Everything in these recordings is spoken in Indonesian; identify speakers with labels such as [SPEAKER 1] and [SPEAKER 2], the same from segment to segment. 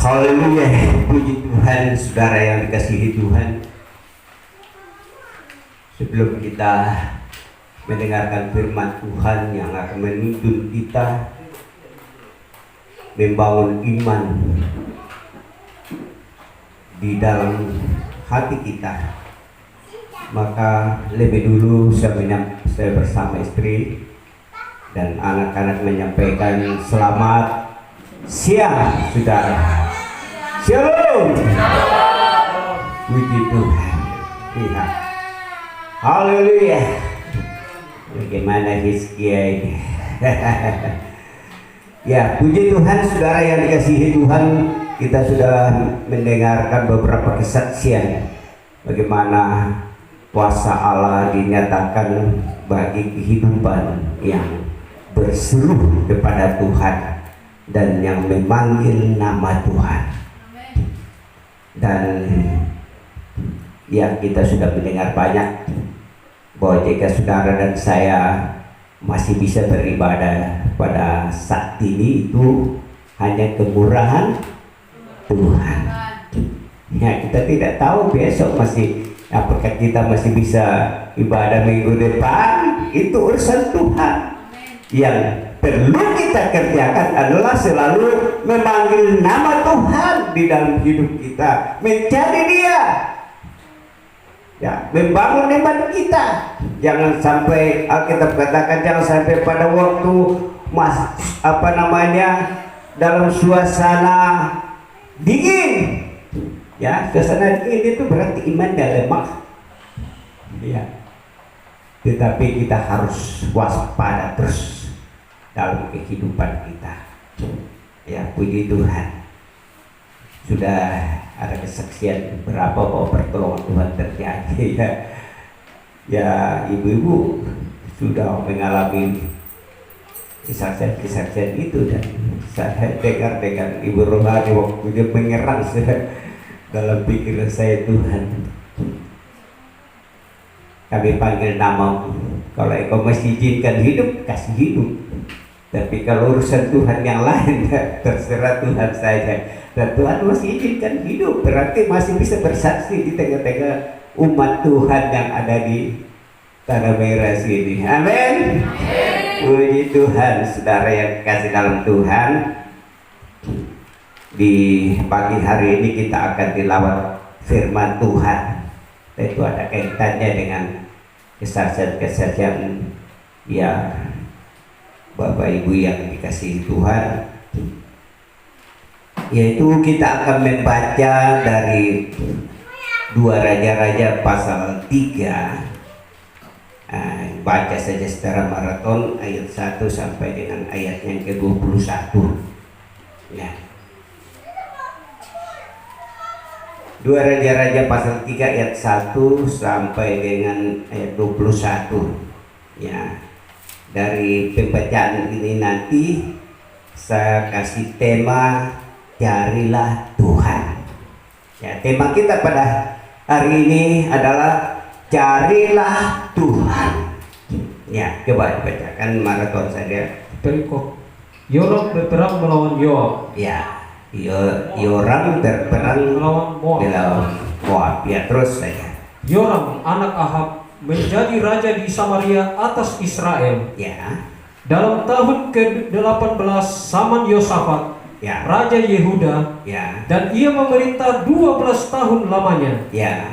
[SPEAKER 1] Haleluya, puji Tuhan, saudara yang dikasihi Tuhan. Sebelum kita mendengarkan firman Tuhan yang akan menuntun kita membangun iman di dalam hati kita, maka lebih dulu saya bersama istri dan anak-anak menyampaikan selamat siang, saudara. Shalom. Puji Tuhan. Ya. Haleluya. Bagaimana Hizkia ini? Ya, puji Tuhan, saudara yang dikasihi Tuhan. Kita sudah mendengarkan beberapa kesaksian bagaimana kuasa Allah dinyatakan bagi kehidupan yang berseru kepada Tuhan dan yang memanggil nama Tuhan. Dan ya, kita sudah mendengar banyak bahwa jika saudara dan saya masih bisa beribadah pada saat ini, itu hanya kemurahan Tuhan. Ya, kita tidak tahu besok apakah kita masih bisa ibadah minggu depan. Itu urusan Tuhan. Yang perlu kita kerjakan adalah selalu memanggil nama Tuhan di dalam hidup kita, mencari Dia, ya, membangun iman kita. Jangan sampai, Alkitab katakan, jangan sampai pada waktu dalam suasana dingin, ya, suasana dingin itu berarti imannya lemah, ya. Tetapi kita harus waspada terus dalam kehidupan kita. Ya, puji Tuhan. Sudah ada kesaksian berapa bahwa pertolongan Tuhan terjadi, ya. Ya, ibu-ibu sudah mengalami kesaksian itu, dan saya dengar Ibu Rohani waktu dia mengerang dalam pikiran saya, Tuhan, kami panggil namamu. Kalau Engkau masih izinkan hidup, kasih hidup. Tapi kalau urusan Tuhan yang lain, terserah Tuhan saja. Dan Tuhan masih izinkan hidup, berarti masih bisa bersaksi di tengah-tengah umat Tuhan yang ada di Tanah Merah sini. Amin. Puji Tuhan, saudara yang kasih dalam Tuhan. Di pagi hari ini kita akan tilawat firman Tuhan. Itu ada kaitannya dengan kesaksian-kesaksian, ya, Bapak Ibu yang dikasihi Tuhan. Yaitu kita akan membaca dari 2 Raja-Raja pasal 3. Baca saja secara maraton ayat 1 sampai dengan ayat yang ke-21. Ya. 2 Raja-Raja pasal 3 ayat 1 sampai dengan ayat 21. Ya. Dari pembacaan ini nanti saya kasih tema carilah Tuhan. Ya, tema kita pada hari ini adalah carilah Tuhan. Ya, coba dibacakan maraton saja.
[SPEAKER 2] Perikop. Yoram berperang melawan Yoab.
[SPEAKER 1] Ya, Yoram berperang melawan Moab. Ya, terus saja.
[SPEAKER 2] Yoram anak Ahab menjadi raja di Samaria atas Israel.
[SPEAKER 1] Ya.
[SPEAKER 2] Dalam tahun ke-18 zaman Yosafat,
[SPEAKER 1] ya,
[SPEAKER 2] raja Yehuda,
[SPEAKER 1] ya,
[SPEAKER 2] dan ia memerintah 12 tahun lamanya.
[SPEAKER 1] Ya.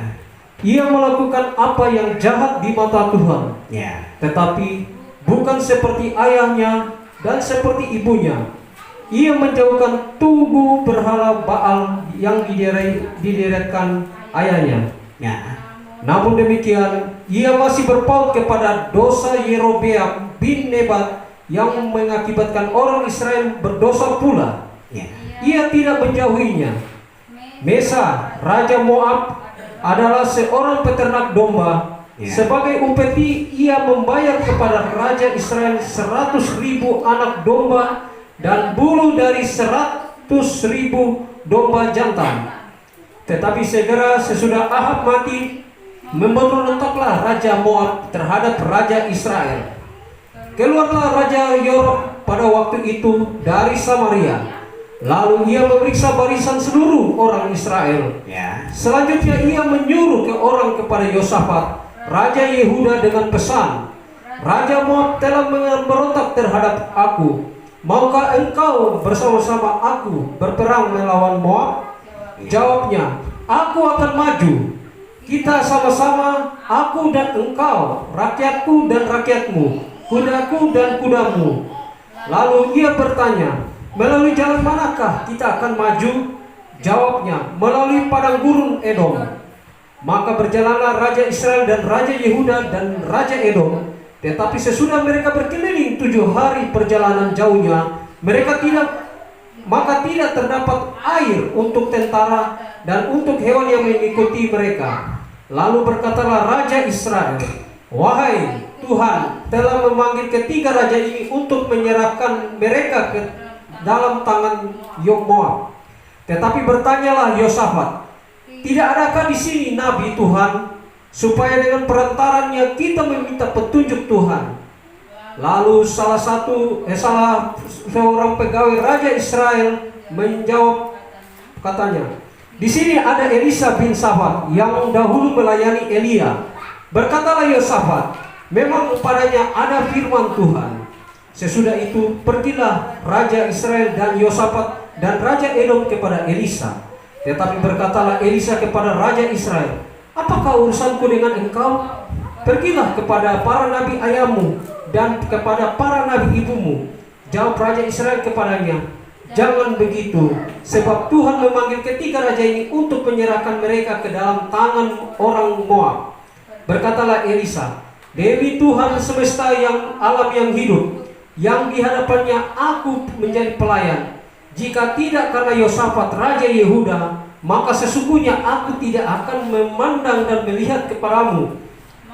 [SPEAKER 2] Ia melakukan apa yang jahat di mata Tuhan,
[SPEAKER 1] ya,
[SPEAKER 2] tetapi bukan seperti ayahnya dan seperti ibunya. Ia menjauhkan tugu berhala Baal yang dideretkan ayahnya.
[SPEAKER 1] Ya.
[SPEAKER 2] Namun demikian, ia masih berpaut kepada dosa Yerobeam bin Nebat yang mengakibatkan orang Israel berdosa pula.
[SPEAKER 1] Ya.
[SPEAKER 2] Ia tidak menjauhinya. Mesa, raja Moab, adalah seorang peternak domba.
[SPEAKER 1] Ya.
[SPEAKER 2] Sebagai upeti, ia membayar kepada raja Israel 100.000 anak domba dan bulu dari 100.000 domba jantan. Tetapi segera sesudah Ahab mati, memberontaklah raja Moab terhadap raja Israel. Keluarlah raja Yoram pada waktu itu dari Samaria, Lalu ia memeriksa barisan seluruh orang Israel.
[SPEAKER 1] Ya.
[SPEAKER 2] Selanjutnya ia menyuruh ke orang kepada Yosafat, raja Yehuda dengan pesan, Raja Moab telah memberontak terhadap aku. Maukah engkau bersama-sama aku berperang melawan Moab? Jawabnya, aku akan maju. Kita sama-sama, aku dan engkau, rakyatku dan rakyatmu, kudaku dan kudamu. Lalu ia bertanya, melalui jalan manakah kita akan maju? Jawabnya, melalui padang gurun Edom. Maka berjalanlah Raja Israel dan Raja Yehuda dan Raja Edom. Tetapi sesudah mereka berkeliling 7 hari perjalanan jauhnya, maka tidak terdapat air untuk tentara dan untuk hewan yang mengikuti mereka. Lalu berkatalah Raja Israel, wahai Tuhan telah memanggil ketiga raja ini untuk menyerahkan mereka ke dalam tangan Moab. Tetapi bertanyalah Yosafat, tidak adakah di sini nabi Tuhan, supaya dengan perantarannya kita meminta petunjuk Tuhan? Lalu salah seorang pegawai Raja Israel menjawab, katanya, di sini ada Elisa bin Safat yang dahulu melayani Elia. Berkatalah Yosafat, memang padanya ada firman Tuhan. Sesudah itu pergilah Raja Israel dan Yosafat dan Raja Edom kepada Elisa. Tetapi berkatalah Elisa kepada Raja Israel, apakah urusanku dengan engkau? Pergilah kepada para nabi ayahmu dan kepada para nabi ibumu. Jawab Raja Israel kepadanya, jangan begitu, sebab Tuhan memanggil ketiga raja ini untuk menyerahkan mereka ke dalam tangan orang Moab. Berkatalah Elisa, demi Tuhan semesta yang alam yang hidup, yang di hadapannya aku menjadi pelayan, jika tidak karena Yosafat Raja Yehuda, maka sesungguhnya aku tidak akan memandang dan melihat kepadamu.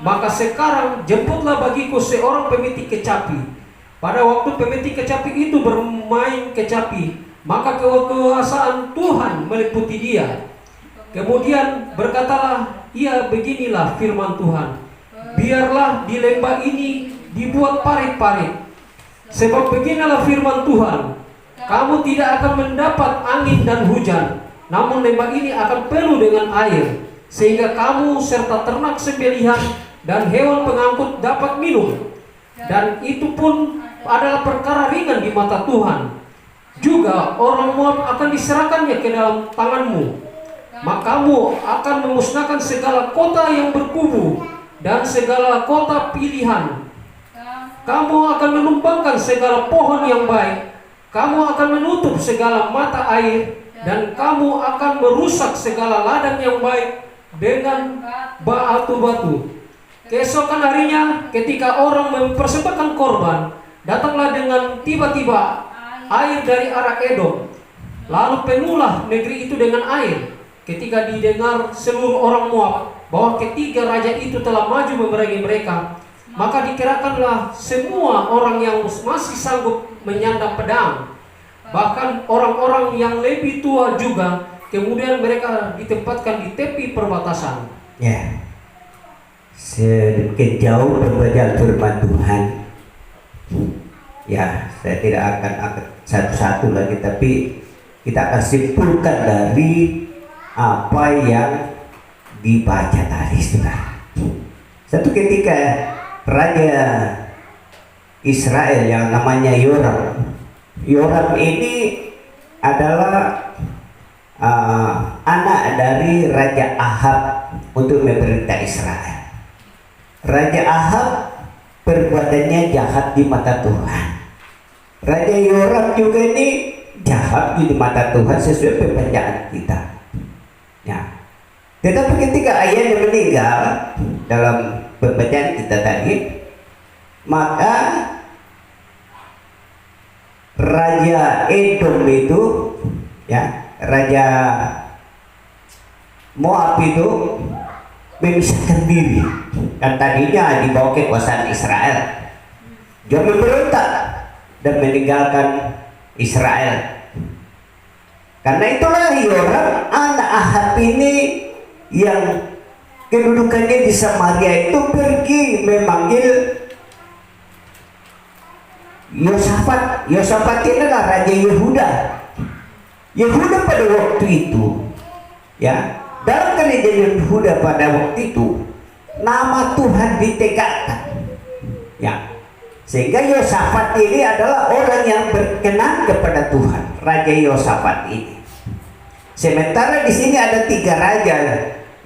[SPEAKER 2] Maka sekarang jemputlah bagiku seorang pemetik kecapi. Pada waktu pemetik kecapi itu bermain kecapi, maka kekuasaan Tuhan meliputi dia. Kemudian berkatalah ia, beginilah firman Tuhan, biarlah di lembah ini dibuat parit-parit. Sebab beginilah firman Tuhan, kamu tidak akan mendapat angin dan hujan, namun lembah ini akan penuh dengan air, sehingga kamu serta ternak sembelihan dan hewan pengangkut dapat minum. Dan itu pun adalah perkara ringan di mata Tuhan. Juga orang Moab akan diserahkannya ke dalam tanganmu. Maka kamu akan memusnahkan segala kota yang berkubu dan segala kota pilihan. Kamu akan menumbangkan segala pohon yang baik. Kamu akan menutup segala mata air, dan kamu akan merusak segala ladang yang baik dengan batu-batu. Keesokan harinya, ketika orang mempersembahkan korban, datanglah dengan tiba-tiba air dari arah Edom. Lalu penuhlah negeri itu dengan air. Ketika didengar seluruh orang Moab bahwa ketiga raja itu telah maju memerangi mereka, maka dikerahkanlah semua orang yang masih sanggup menyandang pedang, bahkan orang-orang yang lebih tua juga. Kemudian mereka ditempatkan di tepi perbatasan.
[SPEAKER 1] Ya, sedikit jauh berbeda firman Tuhan. Ya, saya tidak akan angkat satu-satu lagi, tapi kita akan simpulkan dari apa yang dibaca tadi, saudara. Satu ketika Raja Israel yang namanya Yoram. Yoram ini adalah anak dari Raja Ahab untuk memerintah Israel. Raja Ahab perbuatannya jahat di mata Tuhan. Raja Yoram juga ini jahat di mata Tuhan sesuai pembacaan kita. Ya. Tetapi ketika ayahnya meninggal dalam pembacaan kita tadi, maka Raja Edom itu, ya, Raja Moab itu memisahkan diri. Dan tadinya di bawah kekuasaan Israel, dia memberontak dan meninggalkan Israel. Karena itulah Yoram anak Ahab ini yang kedudukannya di Samaria itu pergi memanggil Yosafat. Yosafat ini adalah Raja Yehuda. Yehuda pada waktu itu, ya, dalam kerajaan Yehuda pada waktu itu, nama Tuhan ditegakkan, ya, sehingga Yosafat ini adalah orang yang berkenan kepada Tuhan, Raja Yosafat ini. Sementara di sini ada 3 raja,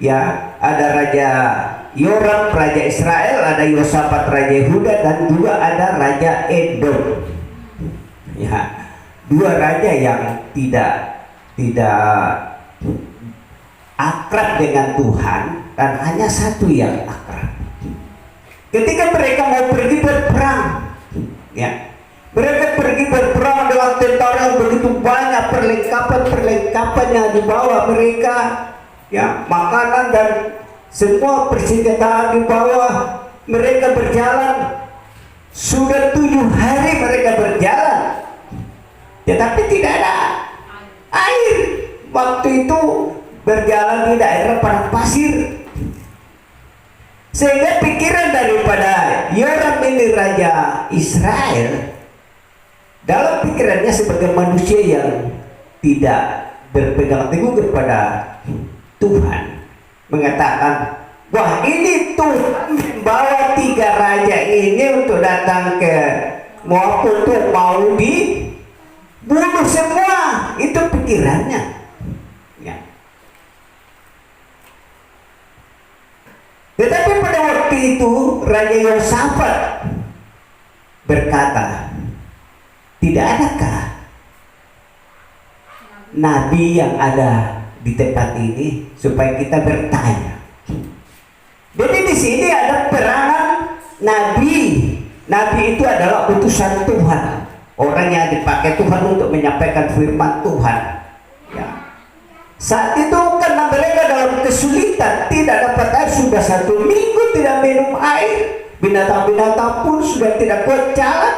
[SPEAKER 1] ya, ada Raja Yoram, Raja Israel, ada Yosafat, Raja Yehuda, dan juga ada Raja Edom. Ya, 2 raja yang tidak akrab dengan Tuhan, dan hanya 1 yang akrab. Ketika mereka mau pergi berperang, ya, mereka pergi berperang dengan tentara yang begitu banyak, perlengkapan yang dibawa mereka, ya, makanan dan semua persenjataan dibawa. Mereka berjalan, sudah 7 hari mereka berjalan, tetapi tidak ada air. Waktu itu berjalan di daerah padang pasir, sehingga pikiran daripada Yoram ini Raja Israel, dalam pikirannya sebagai manusia yang tidak berpegang teguh kepada Tuhan, mengatakan, wah, ini Tuhan membawa 3 raja ini untuk datang ke Moab untuk mau dibunuh semua. Itu pikirannya, ya. Tetapi pada waktu itu Raja Yosafat berkata, tidak adakah nabi yang ada di tempat ini supaya kita bertanya? Jadi di sini ada perangan nabi. Nabi itu adalah utusan Tuhan, orang yang dipakai Tuhan untuk menyampaikan firman Tuhan, ya. Saat itu karena mereka dalam kesulitan, tidak dapat air, sudah 1 minggu tidak minum air, binatang-binatang pun sudah tidak kuat jalan,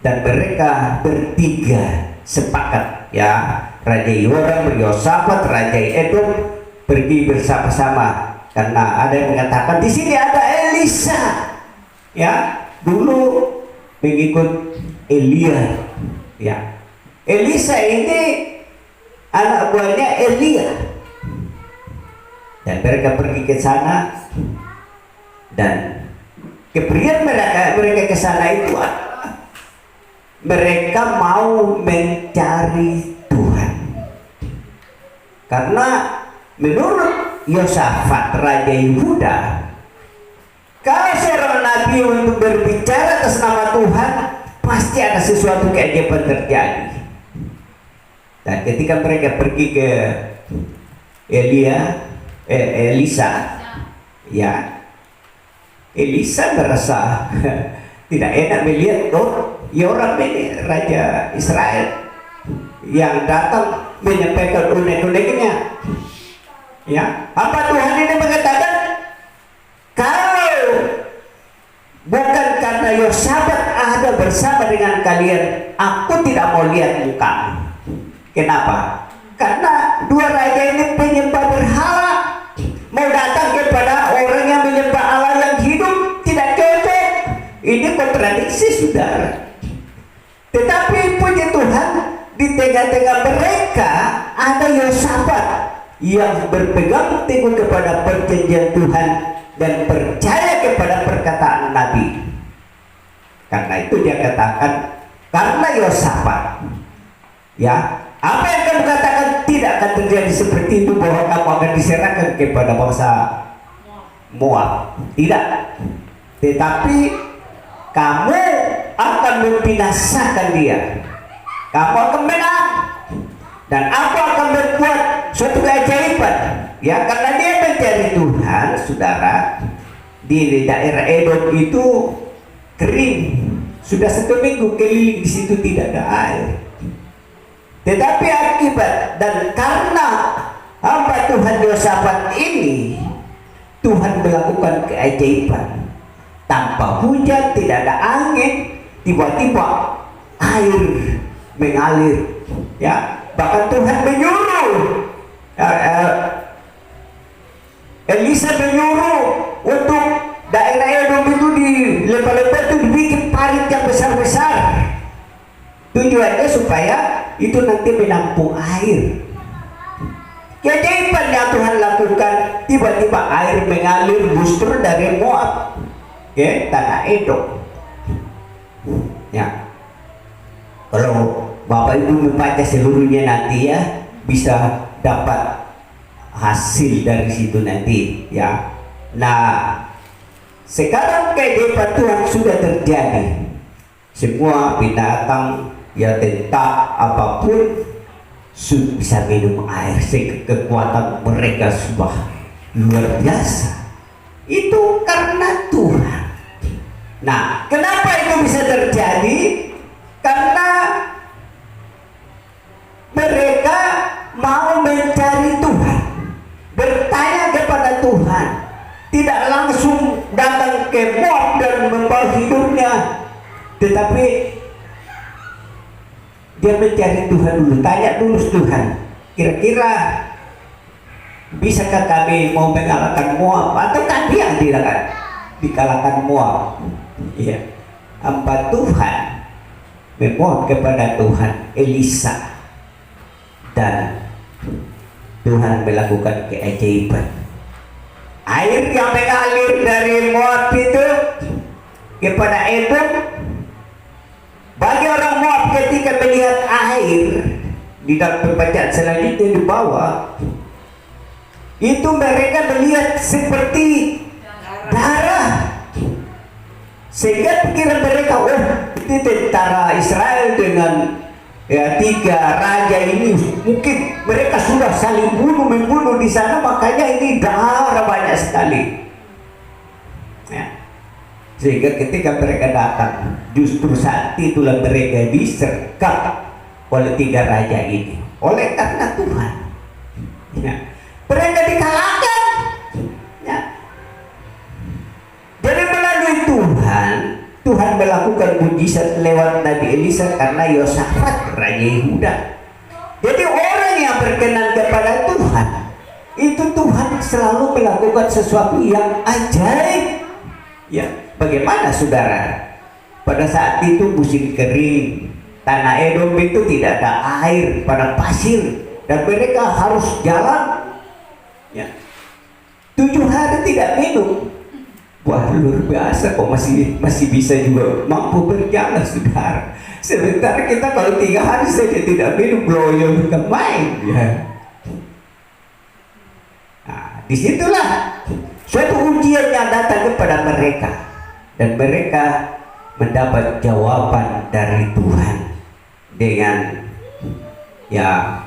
[SPEAKER 1] dan mereka bertiga sepakat, ya, Raja Yoram, Yosafat, Raja Edom pergi bersama-sama, karena ada yang mengatakan di sini ada Elisa, ya, dulu mengikut Elia, ya. Elisa ini anak buahnya Elia, dan mereka pergi ke sana, dan kepergian mereka ke sana itu mereka mau mencari Tuhan, karena menurut Yosafat Raja Yehuda, kalau seorang nabi untuk berbicara atas nama Tuhan, pasti ada sesuatu keajaiban terjadi. Dan ketika mereka pergi ke Elisa, ya, Elisa merasa tidak enak melihat Yoram ini Raja Israel yang datang menyampaikan unek-uneknya, ya. Apa Tuhan ini mengatakan, kalau bukan karena Yosafat ada bersama dengan kalian, aku tidak mau lihat mukamu. Kenapa? Karena 2 raja ini penyembah berhala, mau datang kepada orang yang menyembah Allah yang hidup, tidak cocok. Ini kontradiksi, saudara. Tetapi puji Tuhan, di tengah-tengah mereka ada Yosafat yang berpegang teguh kepada perjanjian Tuhan dan percaya kepada perkataan Nabi. Karena itu dia katakan, karena Yosafat, ya, apa yang kamu katakan tidak akan terjadi seperti itu, bahwa kamu akan diserahkan kepada bangsa Moab. Tidak, tetapi kamu akan membinasakan dia. Kamu akan menang, dan aku akan berbuat suatu keajaiban, ya, karena dia mencari Tuhan, saudara. Di daerah Edom itu kering, sudah 1 minggu keliling, di situ tidak ada air. Tetapi akibat dan karena hamba Tuhan Yosafat ini, Tuhan melakukan keajaiban. Tanpa hujan, tidak ada angin, tiba-tiba air mengalir, ya. Bahkan Tuhan menyuruh, Elisa menyuruh untuk daerah Edom itu, di lembah-lembah itu dibikin parit yang besar-besar. Tujuannya supaya itu nanti menampung air. Keajaiban yang Tuhan lakukan, tiba-tiba air mengalir justru dari Moab ke tanah Edom. Ya, kalau Bapak Ibu membaca seluruhnya nanti ya, bisa dapat hasil dari situ nanti ya. Nah, sekarang keajaiban Tuhan sudah terjadi. Semua binatang ya, tentak apapun bisa minum air, sehingga kekuatan mereka sudah luar biasa. Itu karena Tuhan. Nah, kenapa itu bisa terjadi? Karena mereka mau mencari Tuhan, bertanya kepada Tuhan, tidak langsung datang ke Moab dan membawa hidupnya, tetapi dia mencari Tuhan dulu, tanya dulu Tuhan, kira-kira bisakah kami mau mengalahkan Moab, atau kami yang dikalahkan Moab? Iya, hamba Tuhan memohon kepada Tuhan Elisa, dan Tuhan melakukan keajaiban. Air yang mengalir dari Moab itu kepada Edom. Bagi orang Moab ketika melihat air di dalam pembacaan selanjutnya di bawah, itu mereka melihat seperti darah, sehingga pikiran mereka, oh itu tentara Israel dengan ya 3 raja ini, mungkin mereka sudah saling membunuh di sana, makanya ini darah banyak sekali ya. Sehingga ketika mereka datang, justru saat itulah mereka disergap oleh 3 raja ini, oleh karena Tuhan ya. Mereka dikalahkan ya. Jadi melalui Tuhan melakukan mujizat lewat Nabi Elisa karena Yosafat raja Yehuda. Jadi orang yang berkenan kepada Tuhan, itu Tuhan selalu melakukan sesuatu yang ajaib ya. Bagaimana saudara? Pada saat itu musim kering, tanah Edom itu tidak ada air, pada pasir, dan mereka harus jalan ya, 7 hari tidak minum. Wah, luar biasa kok, masih bisa juga mampu berjalan saudara. Sebentar kita kalau 3 hari saja tidak minum, loyo kita main ya. Nah, disitulah suatu ujian yang datang kepada mereka, dan mereka mendapat jawaban dari Tuhan dengan ya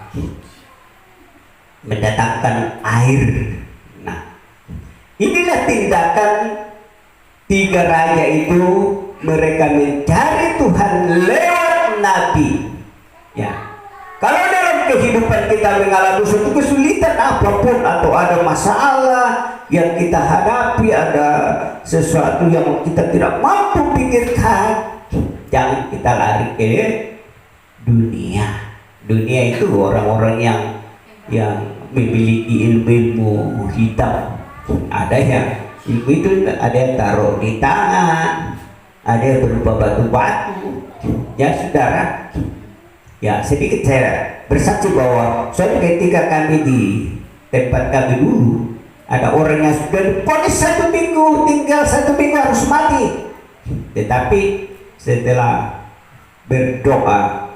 [SPEAKER 1] mendatangkan air. Nah, inilah tindakan 3 raja itu, mereka mencari Tuhan lewat nabi ya. Kalau dalam kehidupan kita mengalami suatu kesulitan apapun, atau ada masalah yang kita hadapi, ada sesuatu yang kita tidak mampu pikirkan, jangan kita lari ke dunia. Dunia itu orang-orang yang memiliki ilmu hitam. Ada yang ilmu itu ada yang taruh di tangan, ada yang berupa batu-batu ya saudara. Ya, sedikit saya bersaksi bahwa suatu ketika kami di tempat kami dulu, ada orang yang sudah divonis 1 minggu, tinggal 1 minggu harus mati, tetapi setelah berdoa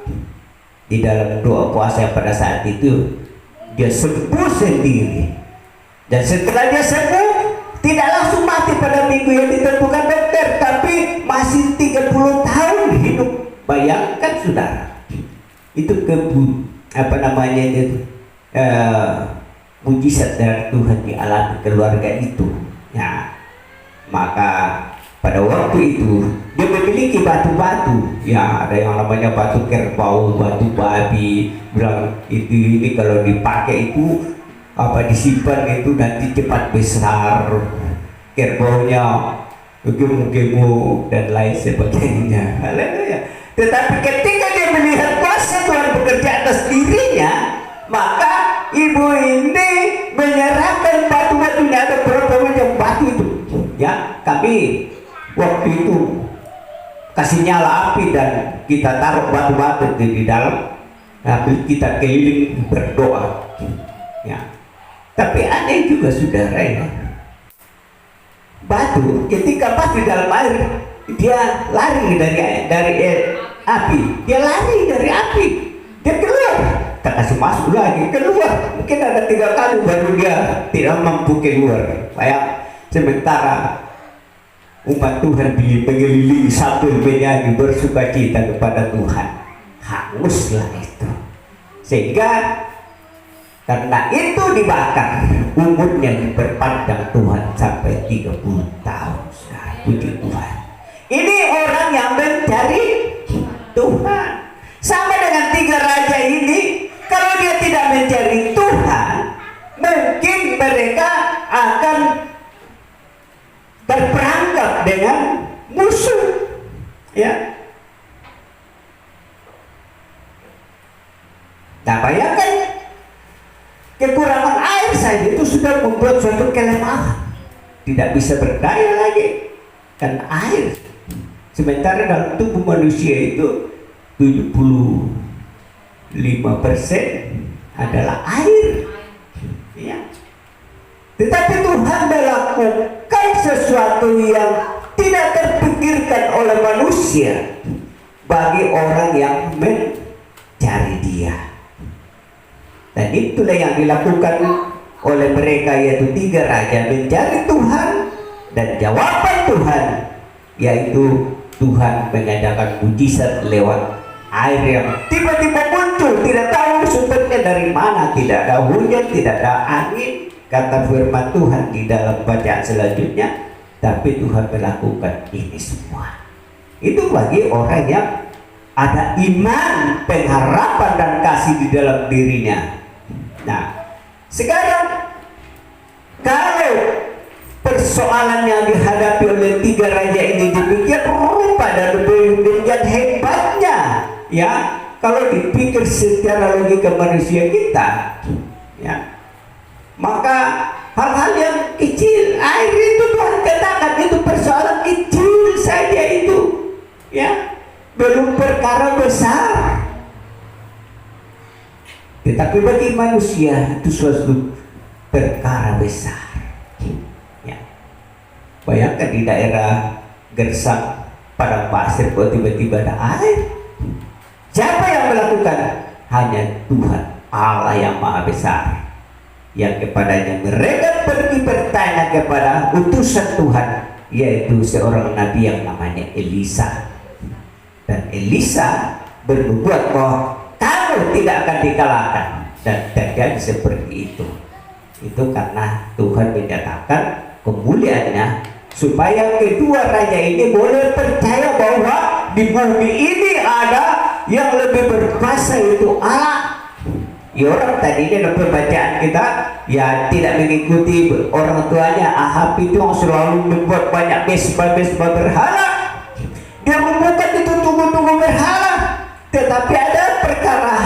[SPEAKER 1] di dalam doa puasa pada saat itu, dia sembuh sendiri. Dan setelah dia sembuh, tidak langsung mati pada minggu yang ditentukan dokter, tapi masih 30 tahun hidup. Bayangkan saudara, itu mujizat dari Tuhan dialami keluarga itu ya. Maka pada waktu itu dia memiliki batu-batu ya, ada yang namanya batu kerbau, batu babi, bilang ini kalau dipakai itu disimpan itu nanti cepat besar, kerbaunya gemuk-gemuk dan lain sebagainya. Haleluya. Tetapi ketika dia melihat kuasa Tuhan bekerja atas dirinya, maka ibu ini menyerahkan batu-batunya. Ada berapa macam batu itu ya, kami waktu itu kasih nyala api dan kita taruh batu-batu di dalam Tapi kita keliling berdoa, ya. Tapi aneh juga saudara ya, batu ketika pas di dalam air dia lari dari api, dia lari dari api, dia keluar, tak kasih masuk lagi, keluar. Mungkin ada 3 kali baru dia tidak mampu keluar. Kayak sementara umat Tuhan mengelilingi sambil menyanyi bersukacita kepada Tuhan, hanguslah itu. Sehingga karena itu dibakar, umurnya diperpanjang Tuhan sampai 30 tahun. Puji Tuhan. Ini orang yang mencari Tuhan. Sama dengan 3 raja ini, kalau dia tidak mencari Tuhan, mungkin mereka akan berperangkap dengan musuh, ya. Nah, bayangkan kekurangan air saja itu sudah membuat suatu kelemahan, tidak bisa berdaya lagi kan air. Sementara dalam tubuh manusia itu 75% adalah air, ya. Tetapi Tuhan melakukan sesuatu yang tidak terpikirkan oleh manusia bagi orang yang mencari Dia. Dan itulah yang dilakukan oleh mereka, yaitu 3 raja mencari Tuhan, dan jawaban Tuhan yaitu Tuhan mengadakan mujizat lewat air yang tiba-tiba muncul, tidak tahu sumbernya dari mana, tidak ada hujan, tidak ada angin, kata firman Tuhan di dalam bacaan selanjutnya. Tapi Tuhan melakukan ini semua. Itu bagi orang yang ada iman, pengharapan dan kasih di dalam dirinya. Nah, sekarang kalau persoalan yang dihadapi oleh 3 raja ini demikian rupa dan demikian hebatnya, ya, kalau dipikir secara logika manusia kita, ya, maka hal-hal yang kecil, air itu Tuhan katakan itu persoalan kecil saja itu, ya, belum perkara besar. Tetapi bagi manusia itu suatu perkara besar, ya. Bayangkan di daerah Gersang, padang pasir, kok tiba-tiba ada air. Siapa yang melakukan? Hanya Tuhan Allah yang Maha Besar, yang kepadanya mereka pergi bertanya kepada utusan Tuhan, yaitu seorang nabi yang namanya Elisa. Dan Elisa bernubuat bahwa kamu tidak akan dikalahkan, dan terjadi seperti itu. Itu karena Tuhan menyatakan kemuliaannya supaya kedua raja ini boleh percaya bahwa di bumi ini ada yang lebih berkuasa, yaitu Allah. Ya, orang tadi ini dalam pembacaan kita ya tidak mengikuti orang tuanya. Ahab itu yang selalu membuat banyak mesbah-mesbah berhala. Dia membuka itu tunggu-tunggu berhala. Tetapi ada perkara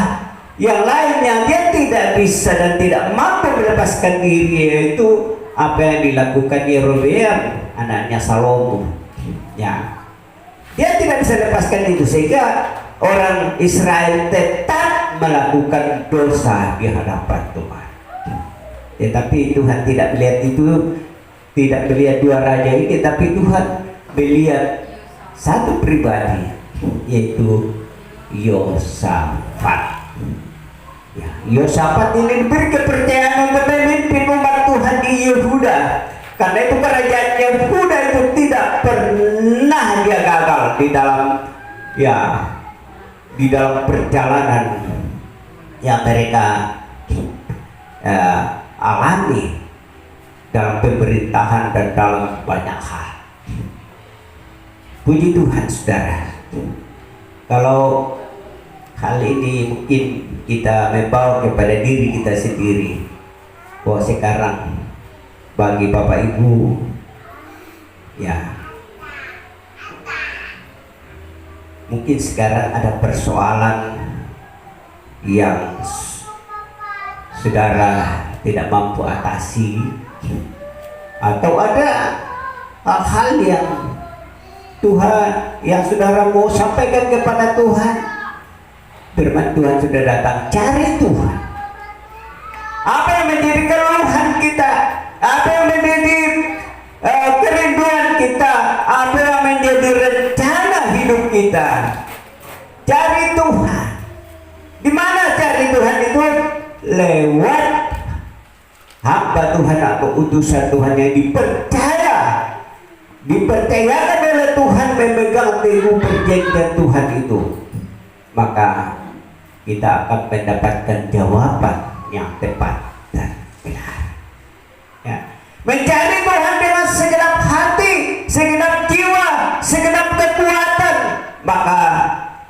[SPEAKER 1] yang lain yang dia tidak bisa dan tidak mampu melepaskan diri, yaitu apa yang dilakukan Yerobeam, anaknya Salomo. Ya, dia tidak bisa lepaskan itu, sehingga orang Israel tetap melakukan dosa di hadapan Tuhan. Tetapi Tuhan tidak melihat itu, tidak melihat 2 raja ini, tapi Tuhan melihat satu pribadi, yaitu Yosafat. Ya, Yosafat ini diberi kepercayaan untuk memimpin umat Tuhan di Yehuda. Karena itu kerajaan Yehuda itu tidak pernah dia gagal di dalam perjalanan yang mereka alami dalam pemerintahan dan dalam banyak hal. Puji Tuhan, saudara. Kalau hal ini mungkin kita membawa kepada diri kita sendiri, bahwa sekarang bagi Bapak Ibu, ya, mungkin sekarang ada persoalan yang saudara tidak mampu atasi, atau ada hal-hal yang Tuhan yang saudara mau sampaikan kepada Tuhan, Firman Tuhan sudah datang, cari Tuhan. Apa yang menjadi keluhan kita, apa yang menjadi kerinduan kita, apa yang menjadi rencana hidup kita, cari Tuhan. Di mana cari Tuhan itu? Lewat hamba Tuhan atau utusan Tuhan yang dipercayakan oleh Tuhan, memegang teguh perjanjian Tuhan itu, maka kita akan mendapatkan jawaban yang tepat dan benar. Ya. Mencari Tuhan dengan segenap hati, segenap jiwa, segenap kekuatan, maka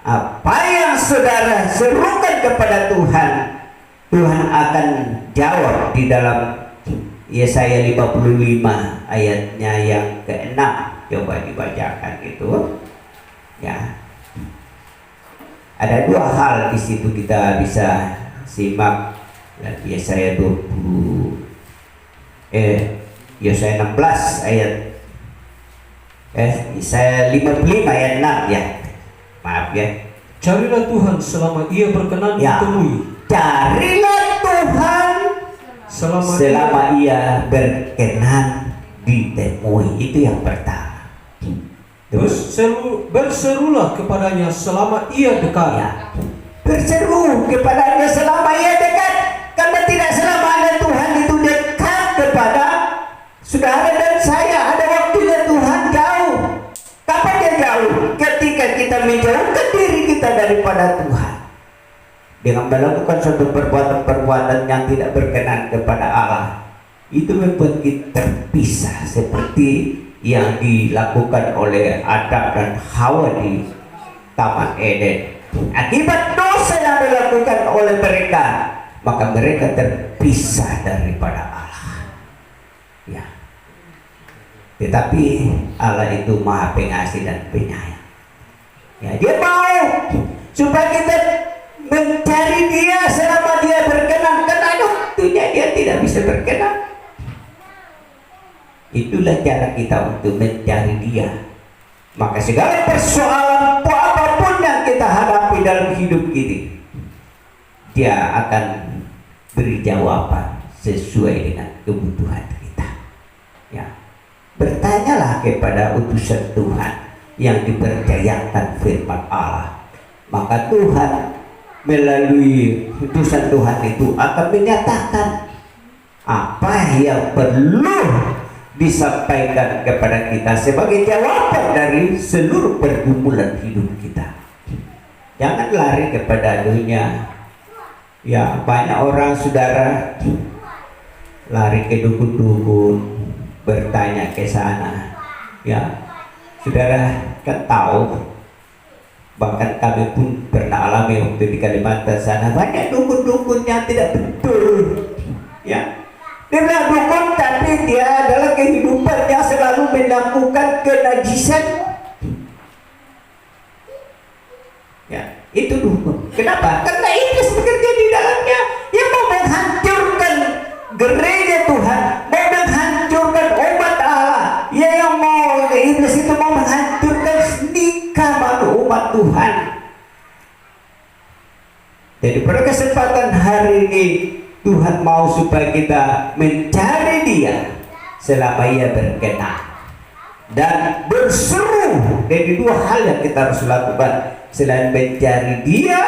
[SPEAKER 1] apa yang saudara serukan kepada Tuhan, Tuhan akan jawab di dalam Yesaya 55 ayatnya yang ke-6. Coba dibacakan itu. Ya. Ada dua hal di situ kita bisa simak. Yesaya 16 ayat Yesaya 55 ayat 6 ya. Maaf ya.
[SPEAKER 2] Carilah Tuhan selama Ia berkenan ditemui.
[SPEAKER 1] Carilah Tuhan selama Ia berkenan ditemui. Itu yang pertama.
[SPEAKER 2] Berserulah kepadanya selama Ia dekat.
[SPEAKER 1] Ya. Berseru kepadanya selama Ia dekat, karena tidak selamanya Tuhan itu dekat kepada saudara dan saya. Ada waktunya Tuhan jauh. Kapan dia jauh? Ketika kita menjauhkan diri kita daripada Tuhan dengan melakukan suatu perbuatan-perbuatan yang tidak berkenan kepada Allah. Itu membuat kita terpisah seperti yang dilakukan oleh Adam dan Hawa di Taman Eden. Akibat dosa yang dilakukan oleh mereka, maka mereka terpisah daripada Allah. Ya. Tetapi Allah itu Maha Pengasih dan Penyayang. Ya, Dia mau supaya kita mencari Dia selama Dia berkenan. Karena ada waktunya Dia tidak bisa berkenan. Itulah cara kita untuk mencari Dia. Maka segala persoalan apapun yang kita hadapi dalam hidup ini, Dia akan beri jawaban sesuai dengan kebutuhan kita. Ya. Bertanyalah kepada utusan Tuhan yang dipercayakan firman Allah. Maka Tuhan melalui utusan Tuhan itu akan menyatakan apa yang perlu disampaikan kepada kita sebagai jawaban dari seluruh pergumulan hidup kita. Jangan lari kepada dunia. Ya, banyak orang saudara lari ke dukun-dukun, bertanya ke sana. Ya, saudara kan tahu, bahkan kami pun pernah alami waktu di Kalimantan sana, banyak dukun-dukun yang tidak betul. Ya, dia bilang dukun, tapi dia adalah kehidupan yang selalu melakukan kenajisan. Ya, itu dukun. Kenapa? Karena iblis bekerja di dalamnya, yang mau menghancurkan gereja Tuhan, mau menghancurkan umat Allah. Ya, yang mau iblis itu mau menghancurkan nikah umat Tuhan. Jadi pada kesempatan hari ini Tuhan mau supaya kita mencari Dia selama Ia berkenan dan berseru. Jadi dua hal yang kita harus lakukan selain mencari Dia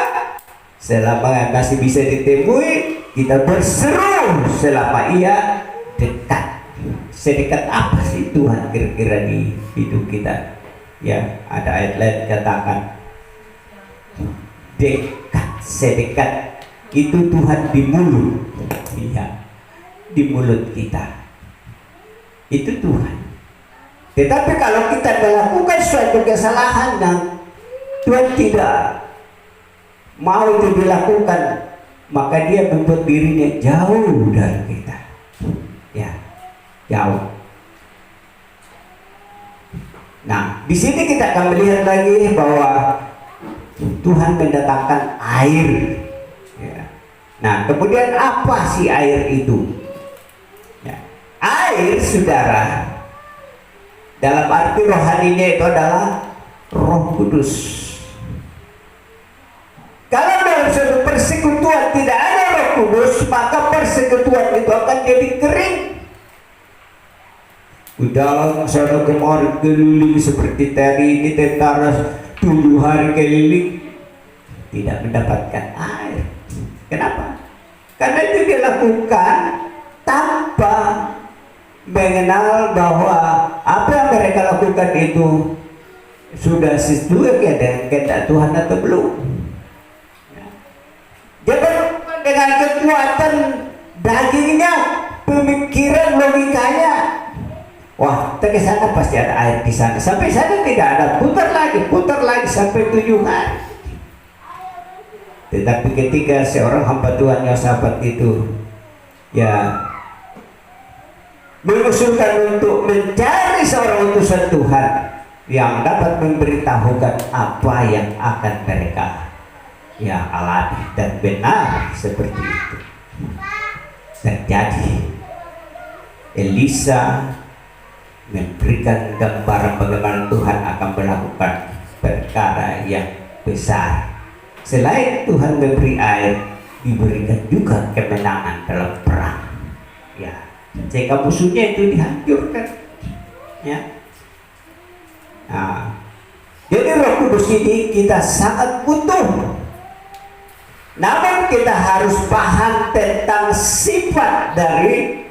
[SPEAKER 1] selama masih bisa ditemui, kita berseru selama Ia dekat. Sedekat apa sih Tuhan kira-kira di hidup kita? Ya, ada ayat lain katakan dekat, sedekat itu Tuhan di mulut. Iya, di mulut kita itu Tuhan. Tetapi kalau kita melakukan suatu kesalahan yang Tuhan tidak mau itu dilakukan, maka Dia membuat dirinya jauh dari kita. Ya, jauh. Nah, di sini kita akan melihat lagi bahwa Tuhan mendatangkan air. Ya. Nah, kemudian apa sih air itu? Ya. Air, saudara, dalam arti rohaninya itu adalah Roh Kudus. Kalau dalam suatu persekutuan tidak ada Roh Kudus, maka persekutuan itu akan jadi kering. Udah sana kemarin keliling seperti tadi ini tentara 7 hari keliling tidak mendapatkan air. Kenapa? Karena itu dilakukan tanpa mengenal bahwa apa yang mereka lakukan itu sudah sesuai dengan kehendak Tuhan atau belum. Dia berhubungan dengan kekuatan dagingnya, pemikiran, logikanya. Wah, ke sana pasti ada air di sana. Sampai sana tidak ada, putar lagi sampai 7 hari. Tetapi ketika seorang hamba Tuhan Yosafat itu mengusulkan untuk mencari seorang utusan Tuhan yang dapat memberitahukan apa yang akan mereka alami, dan benar seperti itu terjadi. Elisa memberikan gambaran bagaimana Tuhan akan melakukan perkara yang besar. Selain Tuhan memberi air, diberikan juga kemenangan dalam perang. Sehingga musuhnya itu dihancurkan. Jadi Roh Kudus ini kita sangat butuh. Namun kita harus paham tentang sifat dari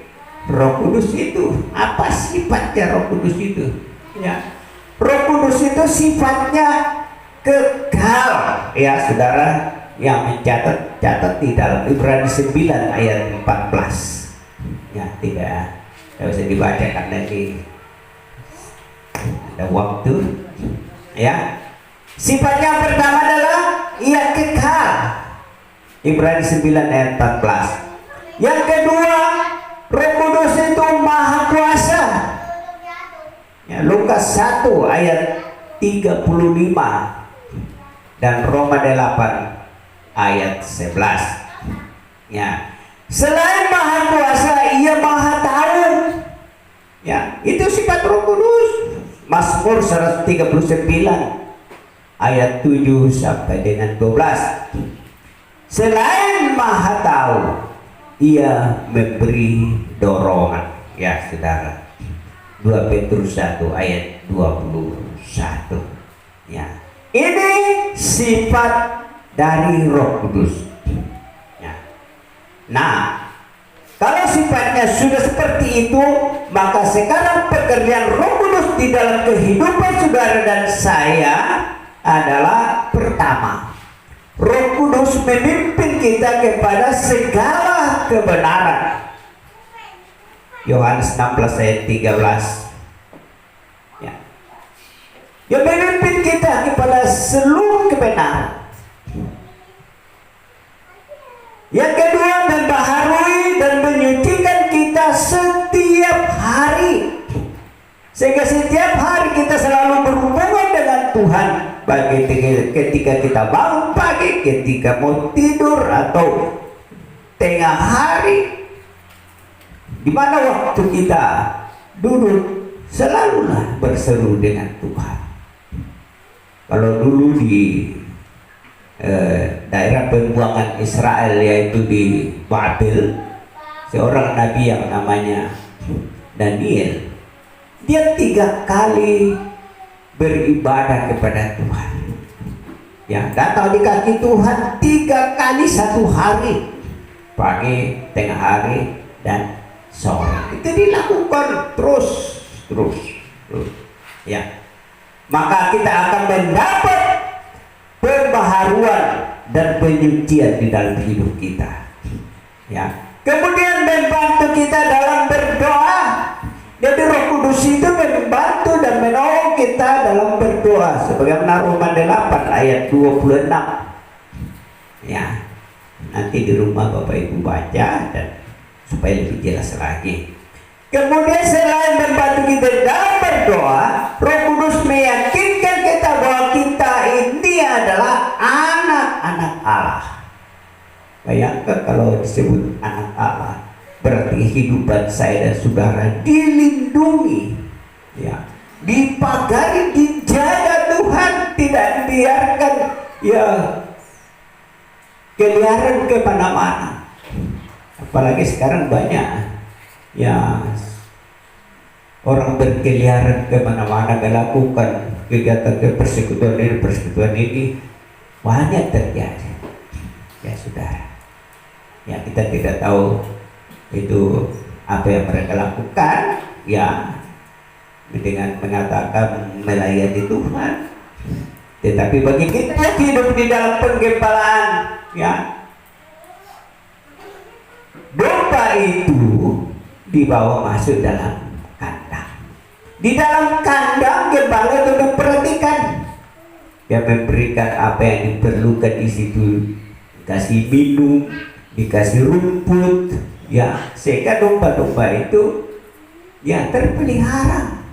[SPEAKER 1] Roh Kudus itu. Apa sifatnya Roh Kudus itu? Roh Kudus itu sifatnya kekal. Saudara yang catat di dalam Ibrani 9 ayat 14. Tidak usah dibaca karena ini ada waktu. Sifatnya yang pertama adalah ia kekal. Ibrani 9 ayat 14. Yang kedua, Roh Kudus itu maha kuasa. Lukas 1 ayat 35 dan Roma 8 ayat 11. Selain maha kuasa, ia maha tahu. Itu sifat Roh Kudus. Mazmur 139 ayat 7 sampai dengan 12. Selain maha tahu, ia memberi dorongan. Saudara, 2 Petrus 1 ayat 21. Ini sifat dari Roh Kudus. Kalau sifatnya sudah seperti itu, maka sekarang pekerjaan Roh Kudus di dalam kehidupan saudara dan saya adalah pertama, Roh Kudus memimpin kita kepada segala kebenaran. Yohanes 16 ayat 13. Dia memimpin kita kepada seluruh kebenaran. Yang kedua, membaharui dan menyucikan kita setiap hari, sehingga setiap hari kita selalu berhubungan dengan Tuhan. Baik ketika kita bangun pagi, ketika mau tidur, atau tengah hari, di mana waktu kita duduk, selalulah berseru dengan Tuhan. Kalau dulu di daerah pembuangan Israel, yaitu di Babel, seorang nabi yang namanya Daniel, dia 3 kali beribadah kepada Tuhan. Datang di kaki Tuhan 3 kali 1 hari, pagi, tengah hari, dan sore. Itu dilakukan terus. Maka kita akan mendapat pembaharuan dan penyucian di dalam hidup kita. Kemudian membantu kita dalam berdoa. Jadi Roh Kudus itu membantu dan menolong kita dalam berdoa, sebagaimana Roma 8 ayat 26. Nanti di rumah Bapak Ibu baca dan supaya lebih jelas lagi. Kemudian selain membantu kita dalam berdoa, Roh Kudus meyakinkan kita bahwa kita ini adalah anak-anak Allah. Bayangkan kalau disebut anak Allah, berarti kehidupan saya dan saudara dilindungi, dipagari, dijaga Tuhan, tidak dibiarkan keliaran ke mana-mana. Apalagi sekarang banyak ya orang berkeliaran ke mana-mana melakukan kegiatan persekutuan ini banyak terjadi. Ya saudara, ya kita tidak tahu itu apa yang mereka lakukan, ya dengan mengatakan melayani Tuhan. Tetapi bagi kita yang hidup di dalam penggempalaan, ya, domba itu dibawa masuk dalam kandang. Di dalam kandang gembala itu memperhatikan, dia memberikan apa yang diperlukan di situ, dikasih minum, dikasih rumput, ya, sehingga domba-domba itu ya terpelihara.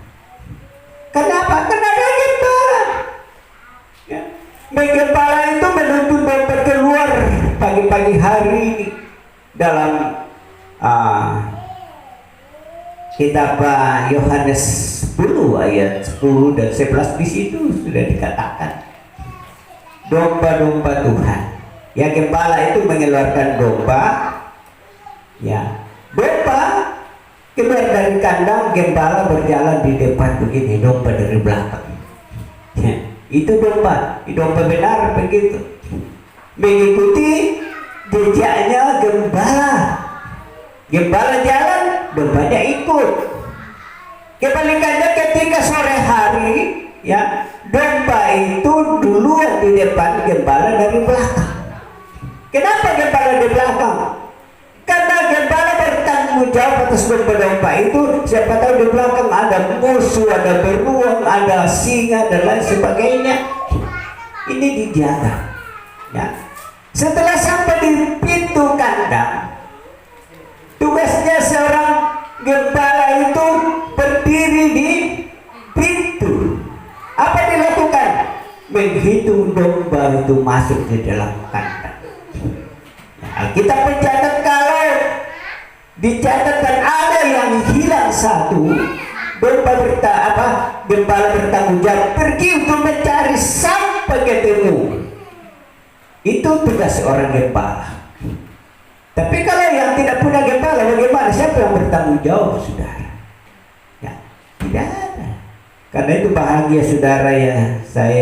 [SPEAKER 1] Kenapa? Karena ada gembala. Ya. Gembala itu menuntun domba keluar pagi-pagi hari dalam kitab Yohanes 10 ayat 10 dan 11 di situ sudah dikatakan domba-domba Tuhan. Ya, gembala itu mengeluarkan domba. Ya, domba keluar dari kandang, gembala berjalan di depan begini, domba dari belakang. Ya, itu domba benar begitu, mengikuti jejaknya gembala. Gembala jalan, dombanya ikut. Kebalikannya ketika sore hari, ya, domba itu duluan di depan, gembala dari belakang. Kenapa gembala di belakang? Karena gembala bertanggung jawab atas domba-domba itu. Siapa tahu di belakang ada musuh, ada beruang, ada singa dan lain sebagainya. Ini dijaga. Ya. Setelah sampai di pintu kandang, tugasnya seorang gembala itu berdiri di pintu. Apa dilakukan? Menghitung domba itu masuk ke dalam kandang. Kita mencatat kalau dicatat dan ada yang hilang satu, gembala bertanggung jawab pergi untuk mencari sampai ketemu. Itu tugas orang gembala. Tapi kalau yang tidak punya gembala, bagaimana? Siapa yang bertanggung jawab, saudara? Ya, tidak ada. Karena itu bahagia saudara ya, saya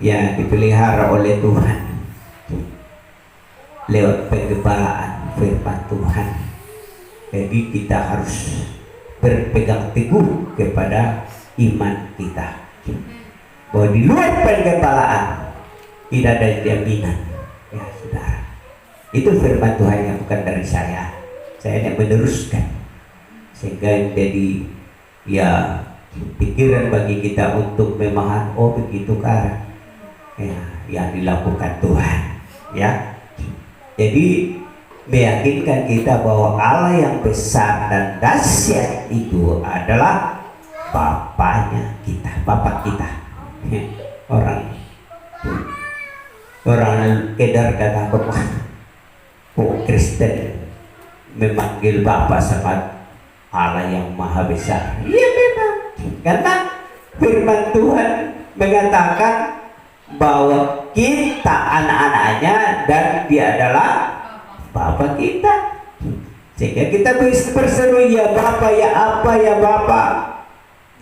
[SPEAKER 1] yang dipelihara oleh Tuhan lewat penggembalaan firman Tuhan. Jadi kita harus berpegang teguh kepada iman kita, bahwa di luar penggembalaan tidak ada jaminan. Ya saudara, itu firman Tuhan yang bukan dari saya yang meneruskan, sehingga jadi ya pikiran bagi kita untuk memahami, oh begitukah ya yang dilakukan Tuhan, ya. Jadi meyakinkan kita bahwa Allah yang besar dan dahsyat itu adalah Bapaknya kita, Bapak kita. Orang kedar kata bahwa Kristen memanggil Bapa sama Allah yang maha besar. Iya memang, karena firman Tuhan mengatakan bahwa kita anak-anaknya dan dia adalah Bapa kita. Sehingga kita bisa berseru, ya Bapa, ya apa, ya Bapa.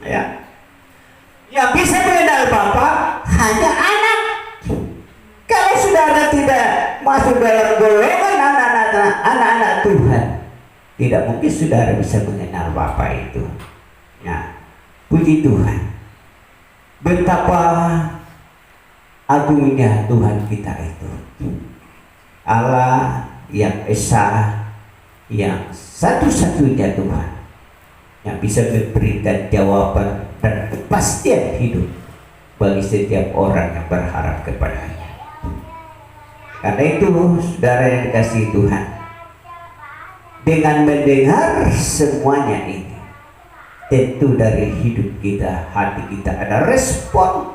[SPEAKER 1] Ya, yang bisa mengenal Bapa hanya anak. Kalau saudara tidak masuk dalam golongan anak-anak Tuhan, tidak mungkin saudara bisa mengenal Bapa itu. Nah, puji Tuhan, betapa agungnya Tuhan kita itu. Allah yang esa, yang satu-satunya Tuhan yang bisa memberikan jawaban dan kepastian hidup bagi setiap orang yang berharap kepadanya. Karena itu saudara yang dikasihi Tuhan, dengan mendengar semuanya ini, tentu dari hidup kita, hati kita ada respon,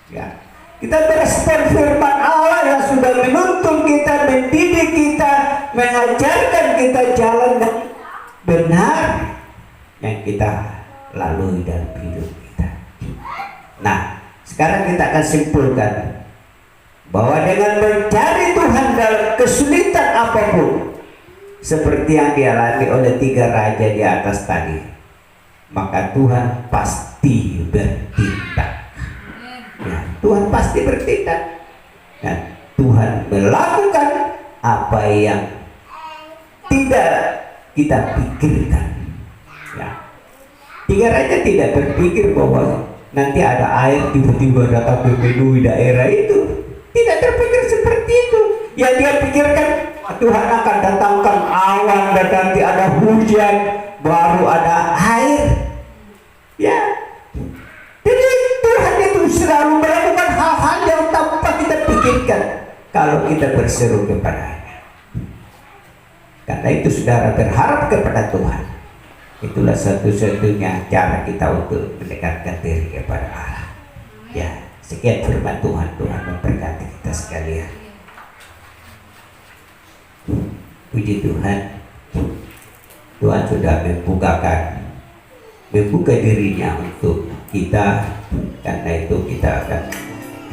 [SPEAKER 1] ya. Kita berespon firman Allah yang sudah menuntun kita, mendidik kita, mengajarkan kita jalan yang benar yang kita lalui dalam hidup kita. Nah, sekarang kita akan simpulkan bahwa dengan mencari Tuhan dalam kesulitan apapun seperti yang dialami oleh 3 raja di atas tadi, maka Tuhan pasti bertindak. Ya, Tuhan pasti bertindak dan Tuhan melakukan apa yang tidak kita pikirkan. Ya. 3 raja tidak berpikir bahwa nanti ada air tiba-tiba datang memenuhi daerah itu. Tidak terpikir seperti itu. Yang dia pikirkan, Tuhan akan datangkan awan dan nanti ada hujan, baru ada air. Ya. Jadi Tuhan itu selalu melakukan hal-hal yang tanpa kita pikirkan kalau kita berseru kepadanya. Karena itu saudara berharap kepada Tuhan. Itulah satu-satunya cara kita untuk mendekatkan diri kepada Allah. Ya, sekian firman Tuhan. Tuhan memberkati kita sekalian. Puji Tuhan. Tuhan sudah membuka dirinya untuk kita. Karena itu kita akan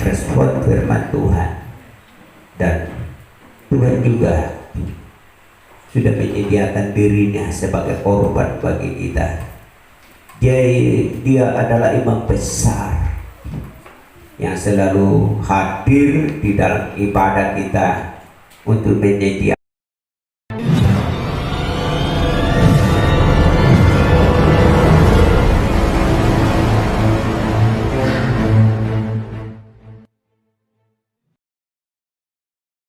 [SPEAKER 1] respon firman Tuhan. Dan Tuhan juga sudah menyediakan dirinya sebagai korban bagi kita. Dia adalah imam besar yang selalu hadir di dalam ibadah kita untuk menyediakan